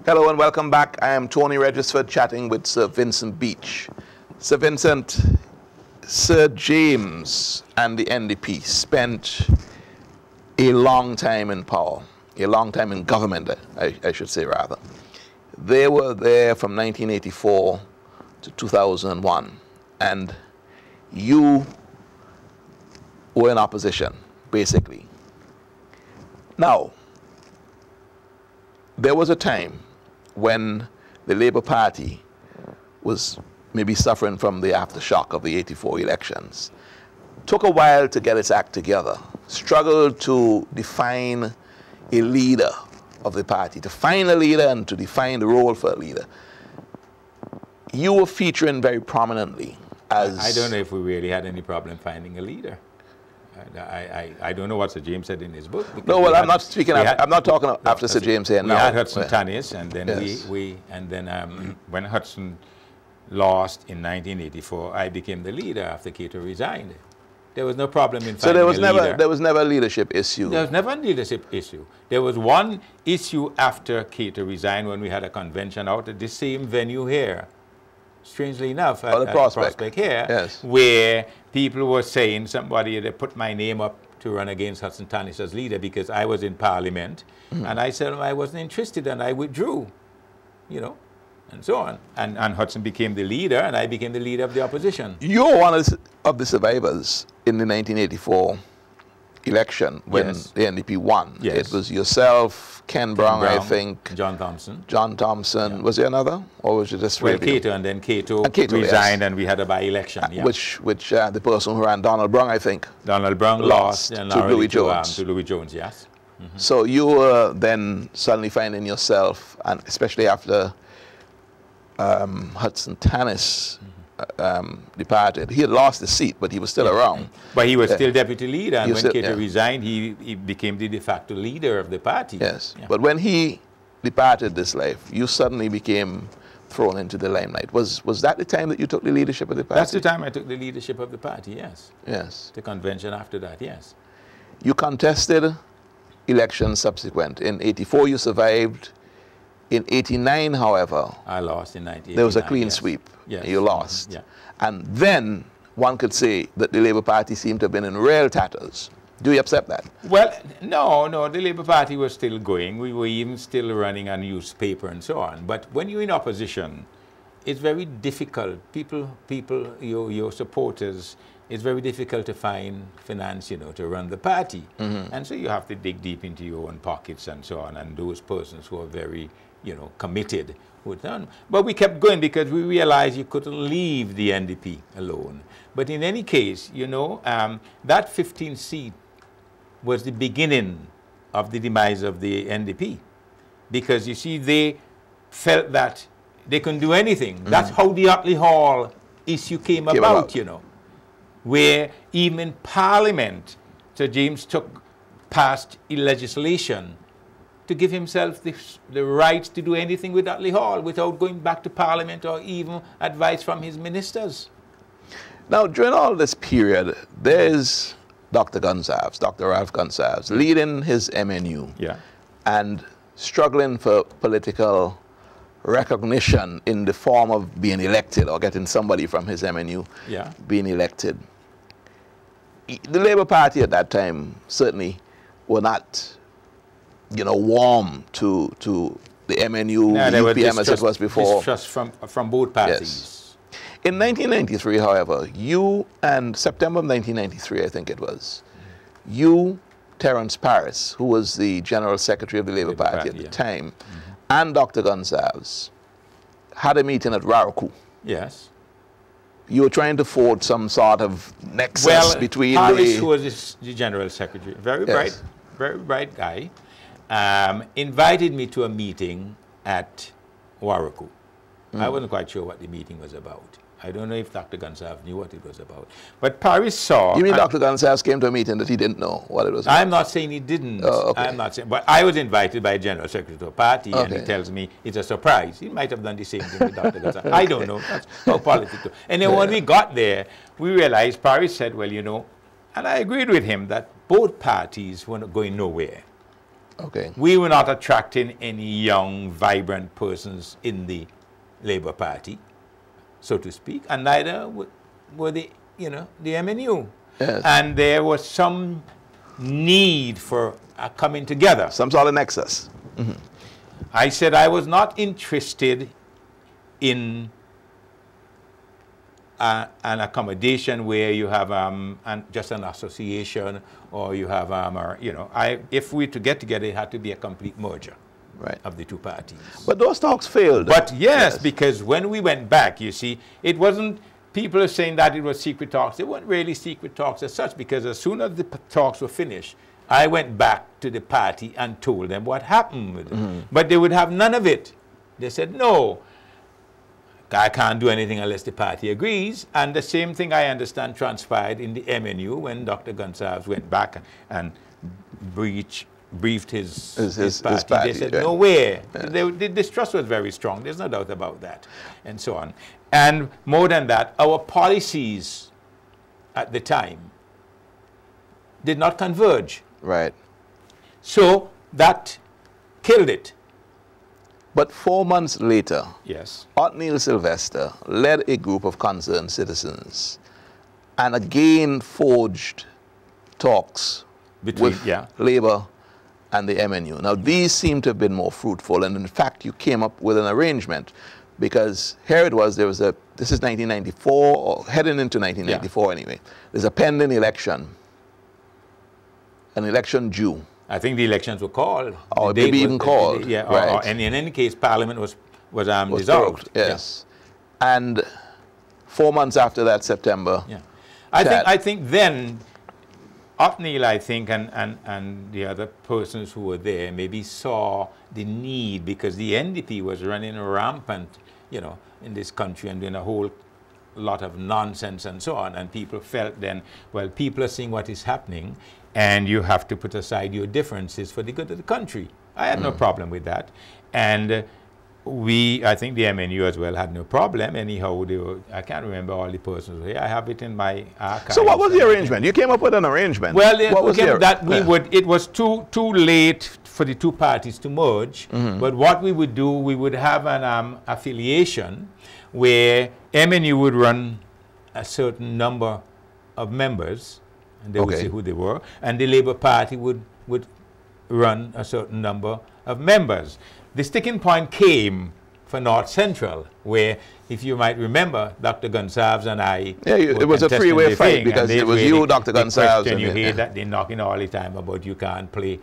Hello and welcome back. I am Tony Regisford chatting with Sir Vincent Beache. Sir Vincent, Sir James and the NDP spent a long time in power, a long time in government, I should say rather. They were there from 1984 to 2001, and you were in opposition, basically. Now, there was a time when the Labour Party was maybe suffering from the aftershock of the '84 elections. Took a while to get its act together, struggled to define a leader of the party, to find a leader and to define the role for a leader. You were featuring very prominently as... I don't know if we really had any problem finding a leader. I don't know what Sir James said in his book. No, well, I'm not speaking. I'm not talking after Sir James here now. We had Hudson Tannis, and then when Hudson lost in 1984, I became the leader after Cato resigned. There was no problem in finding a leader. There was never a leadership issue. There was never a leadership issue. There was one issue after Cato resigned when we had a convention out at the same venue here. Strangely enough, at Prospect here, yes, where people were saying somebody had put my name up to run against Hudson Tannis as leader because I was in Parliament, and I said I wasn't interested and I withdrew, you know, and so on. And Hudson became the leader and I became the leader of the opposition. You're one of the survivors in the 1984 election when the NDP won. Yes. It was yourself, Ken Brown, I think. John Thompson. John Thompson. Yeah. Was there another? Or was it just Cato, and then Cato resigned, and we had a by-election. Yeah. Which the person who ran, Donald Brown, I think. Donald Brown lost to Louis Jones. To Louis Jones, yes. Mm-hmm. So you were then suddenly finding yourself, and especially after Hudson Tannis departed. He had lost the seat, but he was still around. But he was still deputy leader, and when Cato resigned, he became the de facto leader of the party. Yes, but when he departed this life, you suddenly became thrown into the limelight. Was that the time that you took the leadership of the party? That's the time I took the leadership of the party, yes. Yes. The convention after that, yes. You contested elections subsequent. In '84, you survived. In '89, however, I lost in 1989. There was a clean sweep. Yes. You lost. Yeah. And then one could say that the Labour Party seemed to have been in real tatters. Do you accept that? Well, no, the Labour Party was still going. We were even still running a newspaper and so on. But when you're in opposition, it's very difficult. Your supporters, it's very difficult to find finance, you know, to run the party. Mm-hmm. And so you have to dig deep into your own pockets and so on. And those persons who are very, you know, committed would done. But we kept going because we realized you couldn't leave the NDP alone. But in any case, you know, that 15th seat was the beginning of the demise of the NDP. Because you see, they felt that they couldn't do anything. Mm-hmm. That's how the Otley Hall issue came about, you know, where even in Parliament, Sir James passed legislation to give himself the right to do anything with Otley Hall without going back to Parliament or even advice from his ministers. Now, during all this period, there's Dr. Gonsalves, Dr. Ralph Gonsalves, leading his MNU and struggling for political recognition in the form of being elected or getting somebody from his MNU being elected. The Labour Party at that time certainly were not, you know, warm to the MNU, the UPM as it was before. Distrust from both parties. Yes. In 1993, however, September of 1993, I think it was, you, Terence Paris, who was the General Secretary of the Labour Party at the time, and Dr. Gonsalves had a meeting at Raraku. Yes. You were trying to forge some sort of nexus between Paris, who was the General Secretary, very bright guy, invited me to a meeting at Waraku. I wasn't quite sure what the meeting was about. I don't know if Dr. Gonsalves knew what it was about. But Paris saw... You mean Dr. Gonsalves came to a meeting that he didn't know what it was about? I'm not saying he didn't. Oh, okay. I'm not saying... But I was invited by General Secretary of the party, and he tells me it's a surprise. He might have done the same thing with Dr. Gonsalves. I don't know. That's how politics... And then when we got there, we realized, Paris said, well, you know, and I agreed with him that both parties were not going nowhere. Okay. We were not attracting any young, vibrant persons in the Labour Party, so to speak, and neither were the, you know, the MNU. Yes. And there was some need for a coming together. Some sort of nexus. Mm-hmm. I said I was not interested in an accommodation where you have just an association, or you have, or, you know, if we to get together, it had to be a complete merger of the two parties. But those talks failed. But yes, because when we went back, you see, it wasn't, people are saying that it was secret talks. They weren't really secret talks as such, because as soon as the talks were finished, I went back to the party and told them what happened with it. But they would have none of it. They said, no, I can't do anything unless the party agrees. And the same thing, I understand, transpired in the MNU when Dr. Gonsalves went back and briefed his party. They said, no way. The distrust was very strong. There's no doubt about that, and so on. And more than that, our policies at the time did not converge. Right. So that killed it. But 4 months later, yes, Othniel Sylvester led a group of concerned citizens and again forged talks with Labour and the MNU. Now, these seem to have been more fruitful, and in fact, you came up with an arrangement, because here it was, there was a, this is 1994, or heading into 1994 anyway, there's a pending election, an election due. I think the elections were called. Or maybe even called. Yeah, right. And in any case, Parliament was dissolved. Yes. Yeah. And 4 months after that, September. Yeah. I think then, Othniel, I think, and the other persons who were there maybe saw the need, because the NDP was running rampant, you know, in this country and doing a whole lot of nonsense and so on. And people felt then, well, people are seeing what is happening, and you have to put aside your differences for the good of the country. I had no problem with that. And I think the MNU as well had no problem. Anyhow, they were, I can't remember all the persons here. I have it in my archives. So what was the arrangement? You came up with an arrangement. Well, it was too late for the two parties to merge. But what we would do, we would have an affiliation where MNU would run a certain number of members, and they would say who they were, and the Labour Party would run a certain number of members. The sticking point came for North Central, where, if you might remember, Dr. Gonsalves and I... Yeah, it was a three-way fight, because it was you, Dr. Gonsalves. And you hear that they're knocking all the time about you can't play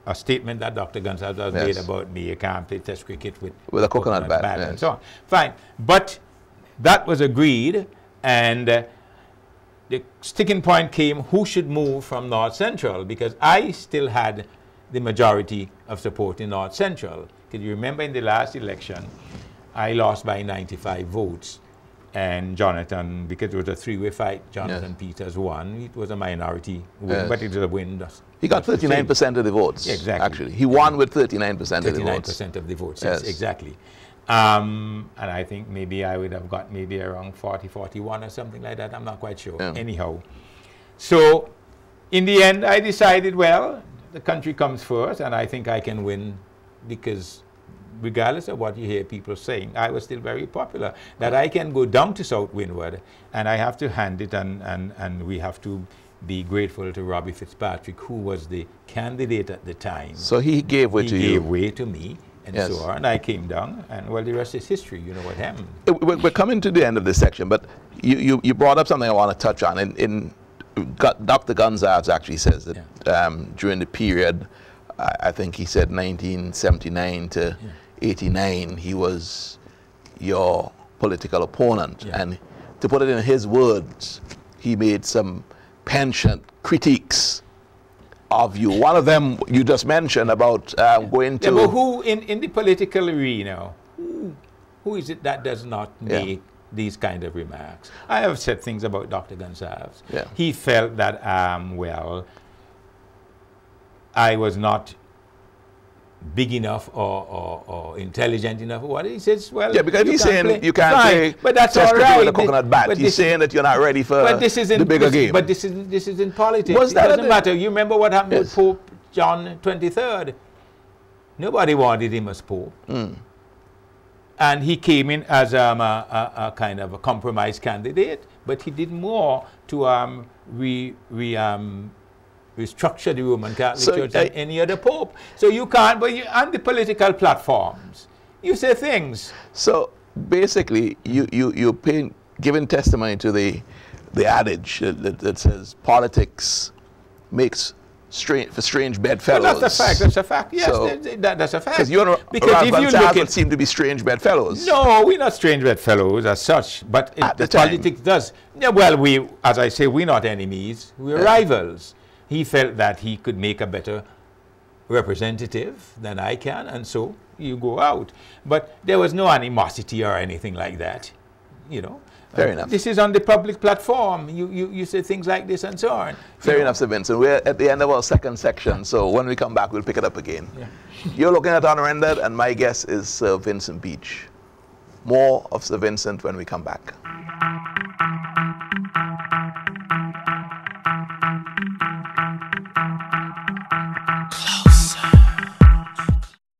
a statement that Dr. Gonsalves has made about me, you can't play test cricket with a coconut bat and so on. Fine. But that was agreed, and the sticking point came, who should move from North Central, because I still had the majority of support in North Central. Because you remember in the last election, I lost by 95 votes, and Jonathan, because it was a three-way fight, Jonathan Peters won. It was a minority win, but it was a win. He got 39% of the votes. Exactly. Actually, he won with 39% of the votes. 39% of the votes, yes, exactly. And I think maybe I would have got maybe around 40, 41 or something like that. I'm not quite sure. Anyhow, so in the end, I decided, well, the country comes first, and I think I can win, because regardless of what you hear people saying, I was still very popular. That I can go down to South Windward, and I have to hand it, and we have to be grateful to Robbie Fitzpatrick, who was the candidate at the time. So he gave way to you. He gave way to me. And so on. I came down, and well, the rest is history. You know what happened. We're coming to the end of this section, but you brought up something I want to touch on. Dr. Gonsalves actually says that during the period, I think he said 1979 to 89, he was your political opponent. And to put it in his words, he made some penchant critiques of you. One of them you just mentioned about going to... but who in the political arena, who is it that does not make these kind of remarks? I have said things about Dr. Gonsalves. Yeah. He felt that, well, I was not big enough or intelligent enough. What he says, well, yeah, because he's saying you can't play, play but that's test all cricket right. with a coconut bat. He's saying that you're not ready for the bigger game. But this is in politics. Was It that doesn't matter. You remember what happened with Yes. Pope John 23rd? Nobody wanted him as Pope. And he came in as a kind of a compromise candidate, but he did more to restructure the Roman Catholic Church than any other pope. So you can't, but on the political platforms, you say things. So basically, you're giving testimony to the adage that says politics makes strange bedfellows. Well, that's a fact. That's a fact. Yes, So, that's a fact. Because you and Gonsalves seem to be strange bedfellows. No, we're not strange bedfellows as such, but the politics does. Yeah, well, as I say, we're not enemies. We're rivals. He felt that he could make a better representative than I can, and so you go out. But there was no animosity or anything like that, you know. Fair enough. This is on the public platform. You say things like this and so on. Fair enough, Sir Vincent. We're at the end of our second section, so when we come back, we'll pick it up again. Yeah. You're looking at Unrendered, and my guest is Sir Vincent Beache. More of Sir Vincent when we come back.